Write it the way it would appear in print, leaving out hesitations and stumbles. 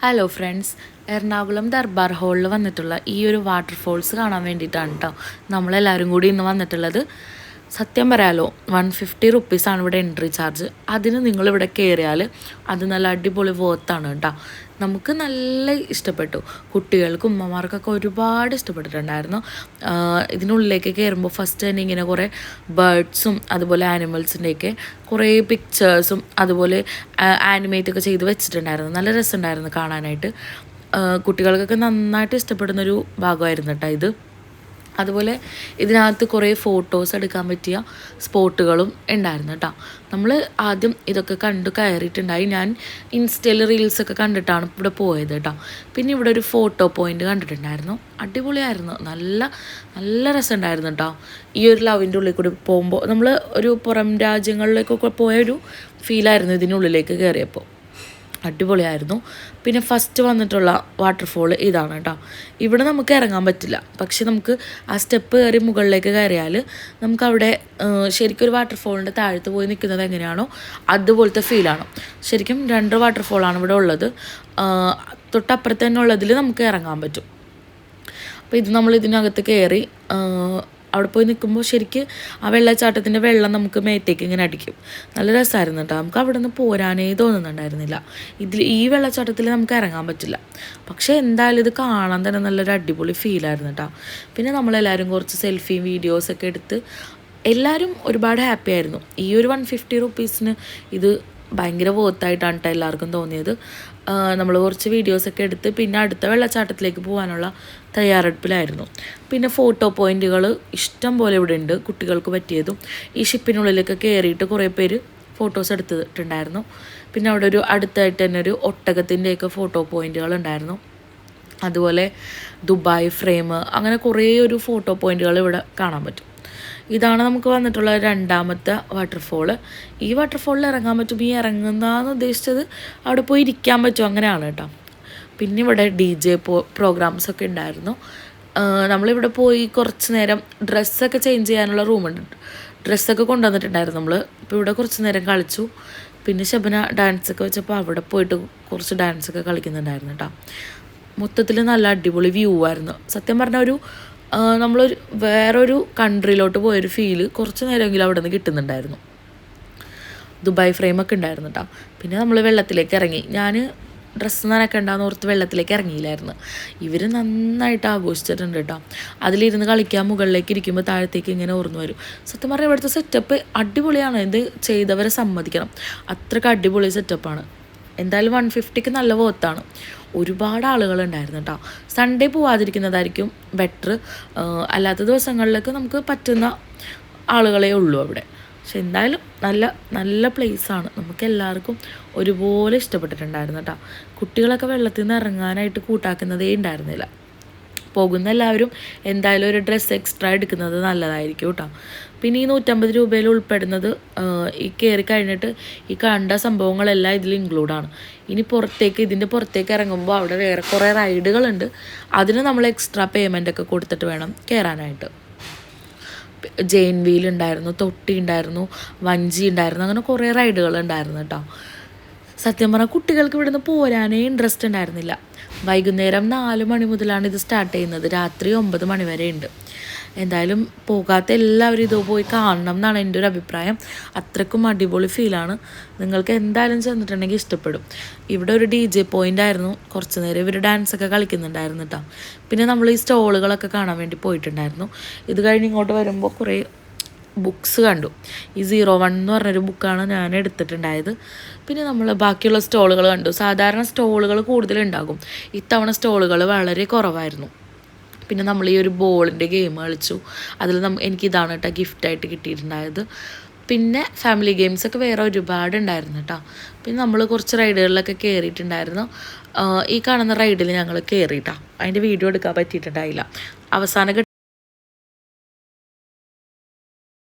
Hello friends, Ernakulam Darbar ഹാളിൽ വന്നിട്ടുള്ള ഈ ഒരു വാട്ടർഫോൾസ് കാണാൻ വേണ്ടിയിട്ടാണ് കേട്ടോ നമ്മളെല്ലാവരും കൂടി ഇന്ന് വന്നിട്ടുള്ളത്. സത്യം പറയാലോ, 150 റുപ്പീസാണ് ഇവിടെ എൻട്രി ചാർജ്. അതിന് നിങ്ങളിവിടെ കയറിയാൽ അത് നല്ല അടിപൊളി വർത്താണ് കേട്ടോ. നമുക്ക് നല്ല ഇഷ്ടപ്പെട്ടു. കുട്ടികൾക്കും ഉമ്മമാർക്കൊക്കെ ഒരുപാട് ഇഷ്ടപ്പെട്ടിട്ടുണ്ടായിരുന്നു. ഇതിനുള്ളിലേക്ക് കയറുമ്പോൾ ഫസ്റ്റ് തന്നെ ഇങ്ങനെ കുറേ ബേർഡ്സും അതുപോലെ ആനിമൽസിൻ്റെയൊക്കെ കുറേ പിക്ചേഴ്സും അതുപോലെ ആനിമേറ്റൊക്കെ ചെയ്ത് വെച്ചിട്ടുണ്ടായിരുന്നു. നല്ല രസമുണ്ടായിരുന്നു കാണാനായിട്ട്. കുട്ടികൾക്കൊക്കെ നന്നായിട്ട് ഇഷ്ടപ്പെടുന്നൊരു ഭാഗമായിരുന്നു കേട്ടോ ഇത്. അതുപോലെ ഇതിനകത്ത് കുറേ ഫോട്ടോസ് എടുക്കാൻ പറ്റിയ സ്പോട്ടുകളും ഉണ്ടായിരുന്നു കേട്ടോ. നമ്മൾ ആദ്യം ഇതൊക്കെ കണ്ടു കയറിയിട്ടുണ്ടായി. ഞാൻ ഇൻസ്റ്റയിൽ റീൽസൊക്കെ കണ്ടിട്ടാണ് ഇവിടെ പോയത് കേട്ടോ. പിന്നെ ഇവിടെ ഒരു ഫോട്ടോ പോയിൻ്റ് കണ്ടിട്ടുണ്ടായിരുന്നു. അടിപൊളിയായിരുന്നു, നല്ല നല്ല രസമുണ്ടായിരുന്നു കേട്ടോ. ഈ ഒരു ലവിൻ്റെ ഉള്ളിൽ കൂടി പോകുമ്പോൾ നമ്മൾ ഒരു പുറം രാജ്യങ്ങളിലേക്കൊക്കെ പോയൊരു ഫീലായിരുന്നു ഇതിനുള്ളിലേക്ക് കയറിയപ്പോൾ. അടിപൊളിയായിരുന്നു. പിന്നെ ഫസ്റ്റ് വന്നിട്ടുള്ള വാട്ടർഫോൾ ഇതാണ് കേട്ടോ. ഇവിടെ നമുക്ക് ഇറങ്ങാൻ പറ്റില്ല, പക്ഷെ നമുക്ക് ആ സ്റ്റെപ്പ് കയറി മുകളിലേക്ക് കയറിയാൽ നമുക്കവിടെ ശരിക്കും ഒരു വാട്ടർഫോളിൻ്റെ താഴത്ത് പോയി നിൽക്കുന്നത് എങ്ങനെയാണോ അതുപോലത്തെ ഫീലാണ്. ശരിക്കും 2 വാട്ടർഫോളാണ് ഇവിടെ ഉള്ളത്. തൊട്ടപ്പുറത്ത് തന്നെ ഉള്ളതിൽ നമുക്ക് ഇറങ്ങാൻ പറ്റും. അപ്പോൾ ഇത് നമ്മൾ ഇതിനകത്ത് കയറി അവിടെ പോയി നിൽക്കുമ്പോൾ ശരിക്ക് ആ വെള്ളച്ചാട്ടത്തിൻ്റെ വെള്ളം നമുക്ക് മേത്തേക്ക് ഇങ്ങനെ അടിക്കും. നല്ല രസമായിരുന്നു കേട്ടോ. നമുക്ക് അവിടെ നിന്ന് പോരാനേ തോന്നുന്നുണ്ടായിരുന്നില്ല. ഈ വെള്ളച്ചാട്ടത്തിൽ നമുക്ക് ഇറങ്ങാൻ പറ്റില്ല, പക്ഷേ എന്തായാലും ഇത് കാണാൻ തന്നെ നല്ലൊരു അടിപൊളി ഫീലായിരുന്നു കേട്ടോ. പിന്നെ നമ്മളെല്ലാവരും കുറച്ച് സെൽഫിയും വീഡിയോസൊക്കെ എടുത്ത് എല്ലാവരും ഒരുപാട് ഹാപ്പി ആയിരുന്നു. ഈ ഒരു 150 റുപ്പീസിന് ഇത് ഭയങ്കര വോത്തായിട്ടാണ് കേട്ടോ എല്ലാവർക്കും തോന്നിയത്. നമ്മൾ കുറച്ച് വീഡിയോസൊക്കെ എടുത്ത് പിന്നെ അടുത്ത വെള്ളച്ചാട്ടത്തിലേക്ക് പോകാനുള്ള തയ്യാറെടുപ്പിലായിരുന്നു. പിന്നെ ഫോട്ടോ പോയിൻറ്റുകൾ ഇഷ്ടം പോലെ ഇവിടെ ഉണ്ട്, കുട്ടികൾക്ക് പറ്റിയതും. ഈ ഷിപ്പിനുള്ളിലൊക്കെ കയറിയിട്ട് കുറേ പേര് ഫോട്ടോസ് എടുത്തിട്ടുണ്ടായിരുന്നു. പിന്നെ അവിടെ ഒരു അടുത്തായിട്ട് തന്നെ ഒരു ഒട്ടകത്തിൻ്റെയൊക്കെ ഫോട്ടോ പോയിൻറ്റുകൾ ഉണ്ടായിരുന്നു. അതുപോലെ ദുബായ് ഫ്രെയിം, അങ്ങനെ കുറേ ഒരു ഫോട്ടോ പോയിൻറ്റുകൾ ഇവിടെ കാണാൻ പറ്റും. ഇതാണ് നമുക്ക് വന്നിട്ടുള്ള 2ാമത്തെ വാട്ടർഫോള്. ഈ വാട്ടർഫോളിൽ ഇറങ്ങാൻ പറ്റും. ഈ ഇറങ്ങുന്നതെന്ന് ഉദ്ദേശിച്ചത് അവിടെ പോയി ഇരിക്കാൻ പറ്റും, അങ്ങനെയാണ് കേട്ടോ. പിന്നെ ഇവിടെ DJ പ്രോഗ്രാംസൊക്കെ ഉണ്ടായിരുന്നു. നമ്മളിവിടെ പോയി കുറച്ച് നേരം ഡ്രസ്സൊക്കെ ചേഞ്ച് ചെയ്യാനുള്ള റൂമുണ്ട്. ഡ്രസ്സൊക്കെ കൊണ്ടുവന്നിട്ടുണ്ടായിരുന്നു നമ്മൾ. ഇപ്പോൾ ഇവിടെ കുറച്ച് നേരം കളിച്ചു. പിന്നെ ശബന ഡാൻസൊക്കെ വെച്ചപ്പോൾ അവിടെ പോയിട്ട് കുറച്ച് ഡാൻസൊക്കെ കളിക്കുന്നുണ്ടായിരുന്നു കേട്ടോ. മൊത്തത്തിൽ നല്ല അടിപൊളി വ്യൂ ആയിരുന്നു. സത്യം പറഞ്ഞാൽ നമ്മളൊരു വേറൊരു കൺട്രിയിലോട്ട് പോയൊരു ഫീല് കുറച്ച് നേരമെങ്കിലും അവിടെ നിന്ന് കിട്ടുന്നുണ്ടായിരുന്നു. ദുബായ് ഫ്രെയിമൊക്കെ ഉണ്ടായിരുന്നു കേട്ടോ. പിന്നെ നമ്മൾ വെള്ളത്തിലേക്ക് ഇറങ്ങി. ഞാൻ ഡ്രസ്സ് നനക്കണ്ടെന്ന് ഓർത്ത് വെള്ളത്തിലേക്ക് ഇറങ്ങിയില്ലായിരുന്നു. ഇവർ നന്നായിട്ട് ആഘോഷിച്ചിട്ടുണ്ട് കേട്ടോ. അതിലിരുന്ന് കളിക്കാൻ മുകളിലേക്ക് ഇരിക്കുമ്പോൾ താഴത്തേക്ക് ഇങ്ങനെ ഓർന്നു വരും. സത്യം പറഞ്ഞാൽ ഇവിടുത്തെ സെറ്റപ്പ് അടിപൊളിയാണ്. ഇത് ചെയ്തവരെ സമ്മതിക്കണം, അത്രയ്ക്ക് അടിപൊളി സെറ്റപ്പാണ്. എന്തായാലും 150ക്ക് നല്ല വർത്താണ്. ഒരുപാട് ആളുകളുണ്ടായിരുന്നു കേട്ടോ. സൺഡേ പോവാതിരിക്കുന്നതായിരിക്കും ബെറ്റർ. അല്ലാത്ത ദിവസങ്ങളിലൊക്കെ നമുക്ക് പറ്റുന്ന ആളുകളേ ഉള്ളൂ അവിടെ. പക്ഷെ എന്തായാലും നല്ല നല്ല പ്ലേസാണ്. നമുക്ക് എല്ലാവർക്കും ഒരുപോലെ ഇഷ്ടപ്പെട്ടിട്ടുണ്ടായിരുന്നു കേട്ടോ. കുട്ടികളൊക്കെ വെള്ളത്തിൽ നിന്ന് ഇറങ്ങാനായിട്ട് കൂട്ടാക്കുന്നതേ ഉണ്ടായിരുന്നില്ല. പോകുന്ന എല്ലാവരും എന്തായാലും ഒരു ഡ്രസ്സ് എക്സ്ട്രാ എടുക്കുന്നത് നല്ലതായിരിക്കും കേട്ടോ. പിന്നെ ഈ 150 രൂപയിൽ ഉൾപ്പെടുന്നത് ഈ കയറി കഴിഞ്ഞിട്ട് ഈ കണ്ട സംഭവങ്ങളെല്ലാം ഇതിൽ ഇൻക്ലൂഡാണ്. ഇനി ഇതിൻ്റെ പുറത്തേക്ക് ഇറങ്ങുമ്പോൾ അവിടെ വേറെ കുറേ റൈഡുകളുണ്ട്. അതിന് നമ്മൾ എക്സ്ട്രാ പേയ്മെൻറ്റൊക്കെ കൊടുത്തിട്ട് വേണം കയറാനായിട്ട്. ജെയിൻ വീൽ ഉണ്ടായിരുന്നു, തൊട്ടി ഉണ്ടായിരുന്നു, വഞ്ചി ഉണ്ടായിരുന്നു, അങ്ങനെ കുറേ റൈഡുകൾ ഉണ്ടായിരുന്നു കേട്ടോ. സത്യം പറഞ്ഞാൽ കുട്ടികൾക്ക് ഇവിടുന്ന് പോരാനേ ഇൻട്രസ്റ്റ് ഉണ്ടായിരുന്നില്ല. വൈകുന്നേരം 4 മണി മുതലാണ് ഇത് സ്റ്റാർട്ട് ചെയ്യുന്നത്. രാത്രി 9 മണി വരെ ഉണ്ട്. എന്തായാലും പോകാത്ത എല്ലാവരും ഇത് പോയി കാണണം എന്നാണ് എൻ്റെ ഒരു അഭിപ്രായം. അത്രയ്ക്കും അടിപൊളി ഫീലാണ്. നിങ്ങൾക്ക് എന്തായാലും ചെന്നിട്ടുണ്ടെങ്കിൽ ഇഷ്ടപ്പെടും. ഇവിടെ ഒരു DJ പോയിൻ്റ് ആയിരുന്നു. കുറച്ച് നേരം ഇവർ ഡാൻസൊക്കെ കളിക്കുന്നുണ്ടായിരുന്നു കേട്ടോ. പിന്നെ നമ്മൾ ഈ സ്റ്റോളുകളൊക്കെ കാണാൻ വേണ്ടി പോയിട്ടുണ്ടായിരുന്നു. ഇത് കഴിഞ്ഞ് ഇങ്ങോട്ട് വരുമ്പോൾ കുറേ ബുക്സ് കണ്ടു. ഈ 01 എന്ന് പറഞ്ഞൊരു ബുക്കാണ് ഞാൻ എടുത്തിട്ടുണ്ടായത്. പിന്നെ നമ്മൾ ബാക്കിയുള്ള സ്റ്റോളുകൾ കണ്ടു. സാധാരണ സ്റ്റോളുകൾ കൂടുതലുണ്ടാകും, ഇത്തവണ സ്റ്റോളുകൾ വളരെ കുറവായിരുന്നു. പിന്നെ നമ്മൾ ഈ ഒരു ബോളിൻ്റെ ഗെയിം കളിച്ചു. അതിൽ എനിക്കിതാണ് കേട്ടോ ഗിഫ്റ്റായിട്ട് കിട്ടിയിട്ടുണ്ടായത്. പിന്നെ ഫാമിലി ഗെയിംസൊക്കെ വേറെ ഒരുപാട് ഉണ്ടായിരുന്നു കേട്ടോ. പിന്നെ നമ്മൾ കുറച്ച് റൈഡുകളിലൊക്കെ കയറിയിട്ടുണ്ടായിരുന്നു. ഈ കാണുന്ന റൈഡിൽ ഞങ്ങൾ കയറിയിട്ടാ. അതിൻ്റെ വീഡിയോ എടുക്കാൻ പറ്റിയിട്ടുണ്ടായില്ല. അവസാനം